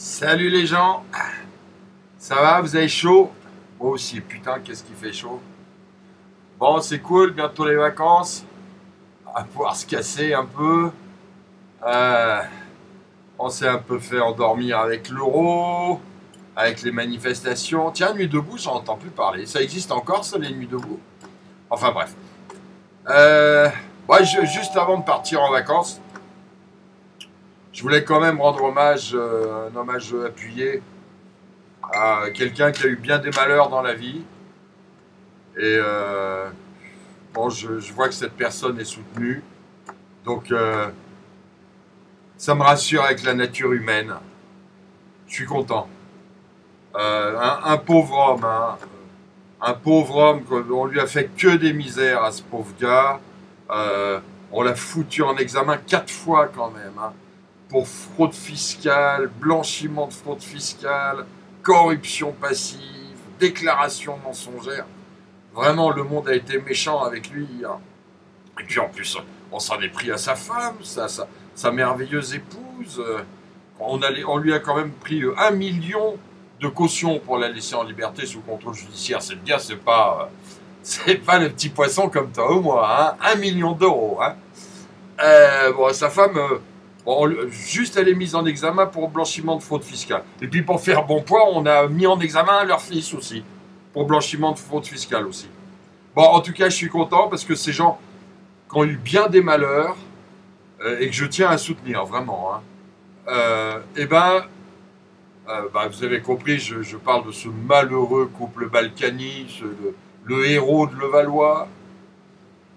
Salut les gens, ça va, vous avez chaud? Moi aussi, putain, qu'est-ce qui fait chaud. Bon, c'est cool, bientôt les vacances, on va pouvoir se casser un peu. Euh, on s'est un peu fait endormir avec l'euro, avec les manifestations. Tiens, Nuit debout, j'en entends plus parler. Ça existe encore, ça, les Nuits debout? Enfin bref. Euh, ouais, juste avant de partir en vacances, je voulais quand même rendre hommage, un hommage appuyé à quelqu'un qui a eu bien des malheurs dans la vie. Et bon, je vois que cette personne est soutenue. Donc, ça me rassure avec la nature humaine. Je suis content. Un pauvre homme, hein, un pauvre homme, on lui a fait que des misères à ce pauvre gars. On l'a foutu en examen 4 fois quand même, hein, pour fraude fiscale, blanchiment de fraude fiscale, corruption passive, déclaration mensongère. Vraiment, le monde a été méchant avec lui, hein. Et puis en plus, on s'en est pris à sa femme, sa merveilleuse épouse. On lui a quand même pris 1 million de caution pour la laisser en liberté sous contrôle judiciaire. C'est bien, c'est pas le petit poisson comme toi ou moi, hein. 1 million d'euros, hein. Bon, sa femme, bon, juste elle est mise en examen pour blanchiment de fraude fiscale. Et puis pour faire bon poids, on a mis en examen leur fils aussi, pour blanchiment de fraude fiscale aussi. Bon, en tout cas, je suis content parce que ces gens qui ont eu bien des malheurs et que je tiens à soutenir, vraiment, hein, eh ben, vous avez compris, je parle de ce malheureux couple Balkany, le héros de Levallois,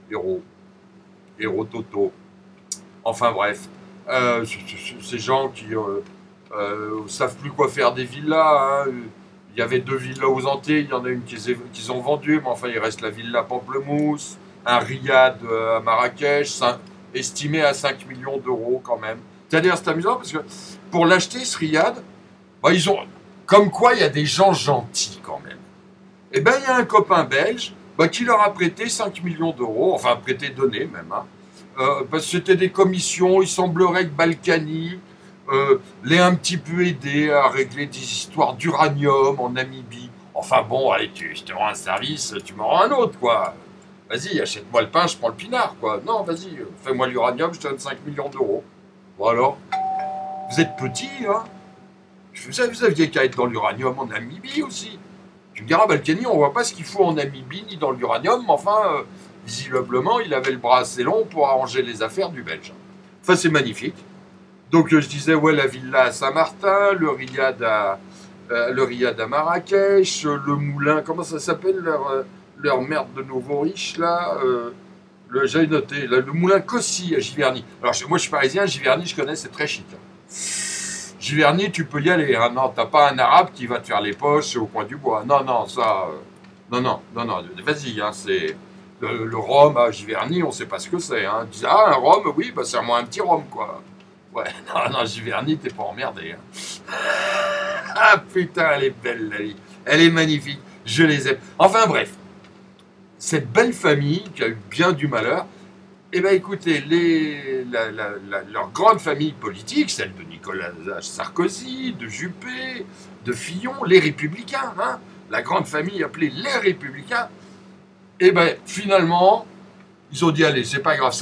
héros, héros Toto. Enfin bref, ces gens qui savent plus quoi faire des villas, hein. Il y avait 2 villas aux Antilles, il y en a une qu'ils ont vendue, mais enfin il reste la villa Pamplemousse, un riad à Marrakech, estimé à 5 millions d'euros quand même. C'est-à-dire, c'est amusant parce que pour l'acheter, ce riad, bah, ils ont. Comme quoi, il y a des gens gentils quand même. Et ben, il y a un copain belge qui leur a prêté 5 millions d'euros, enfin prêté, donné même, hein, parce que c'était des commissions, il semblerait que Balkany l'ait un petit peu aidé à régler des histoires d'uranium en Namibie. Enfin bon, allez, je te rends un service, tu m'en rends un autre, quoi. Vas-y, achète-moi le pain, je prends le pinard, quoi. Non, vas-y, fais-moi l'uranium, je te donne 5 millions d'euros. Bon alors, vous êtes petit, hein. Vous aviez qu'à être dans l'uranium en Namibie aussi. Tu me diras, Balkany, on voit pas ce qu'il faut en Namibie ni dans l'uranium, mais enfin, visiblement, il avait le bras assez long pour arranger les affaires du Belge. Enfin, c'est magnifique. Donc, je disais, ouais, la villa à Saint-Martin, le riad à Marrakech, le moulin, comment ça s'appelle, leur merde de nouveau riche, là, j'avais noté, le moulin Cossy à Giverny. Alors, moi, je suis parisien, Giverny, je connais, c'est très chic. Giverny, tu peux y aller, hein. Non, t'as pas un arabe qui va te faire les poches au coin du bois. Non, non, ça... non, vas-y, hein, c'est... Le rhum à Giverny, on sait pas ce que c'est, hein. Tu dis, ah, un rhum, oui, bah c'est moi un petit rhum, quoi. Ouais, non, Giverny, t'es pas emmerdé, hein. Ah, putain, elle est belle, la vie. Elle est magnifique, je les aime. Enfin, bref, cette belle famille qui a eu bien du malheur, eh bien, écoutez, leur grande famille politique, celle de Nicolas Sarkozy, de Juppé, de Fillon, les Républicains, hein, la grande famille appelée les Républicains, eh bien, finalement, ils ont dit, allez, c'est pas grave,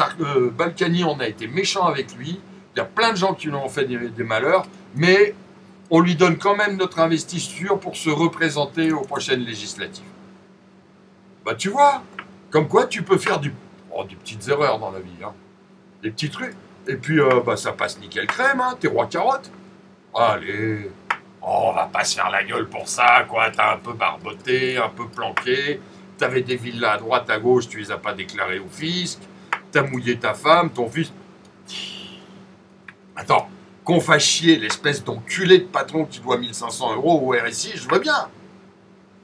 Balkany, on a été méchants avec lui, il y a plein de gens qui lui ont fait des malheurs, mais on lui donne quand même notre investiture pour se représenter aux prochaines législatives. Bah, tu vois, comme quoi tu peux faire des petites erreurs dans la vie, hein. Des petits trucs. Et puis, ça passe nickel crème, hein, t'es roi carotte. Allez, on va pas se faire la gueule pour ça, quoi. T'as un peu barboté, un peu planqué. T'avais des villas à droite, à gauche, tu les as pas déclarées au fisc. T'as mouillé ta femme, ton fils. Attends, qu'on fasse chier l'espèce d'enculé de patron qui doit 1500 euros au RSI, je vois bien.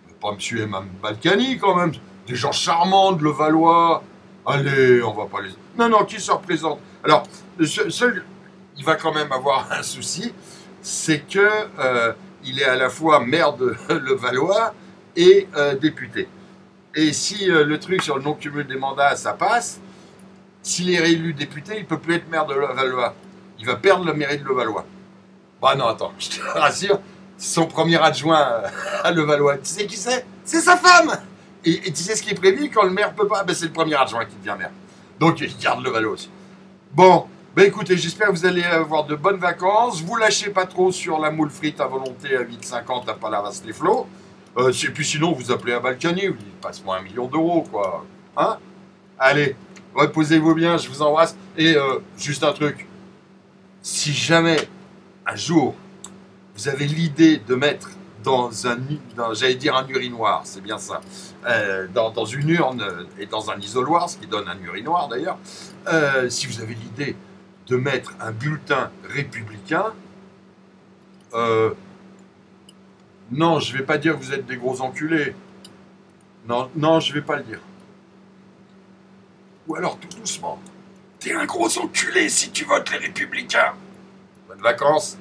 Mais pas monsieur et mme Balkany, quand même. Des gens charmants de Levallois. Allez, on va pas les... Non, qui se représente? Alors, il va quand même avoir un souci, c'est que il est à la fois maire de Levallois et député. Et si le truc sur le non-cumul des mandats, ça passe, s'il est réélu député, il ne peut plus être maire de Levallois. Il va perdre la mairie de Levallois. Bah non, attends, je te rassure, son premier adjoint à Levallois, tu sais qui c'est? C'est sa femme. Et tu sais ce qui est prévu quand le maire peut pas? Ben, c'est le premier adjoint qui devient maire. Donc il garde Levallois aussi. Bon, ben écoutez, j'espère que vous allez avoir de bonnes vacances. Vous lâchez pas trop sur la moule frite à volonté à 8,50 à Palavas-les-Flots. Et puis sinon, vous appelez à Balkany, vous dites passe-moi 1 million d'euros, quoi. Hein? Allez, reposez-vous bien, je vous embrasse. Et juste un truc, si jamais un jour vous avez l'idée de mettre j'allais dire un urinoir, c'est bien ça, dans une urne et dans un isoloir, ce qui donne un urinoir d'ailleurs, si vous avez l'idée de mettre un bulletin républicain, non, je vais pas dire que vous êtes des gros enculés. Non, non, je vais pas le dire. Ou alors tout doucement. T'es un gros enculé si tu votes les républicains. Bonnes vacances.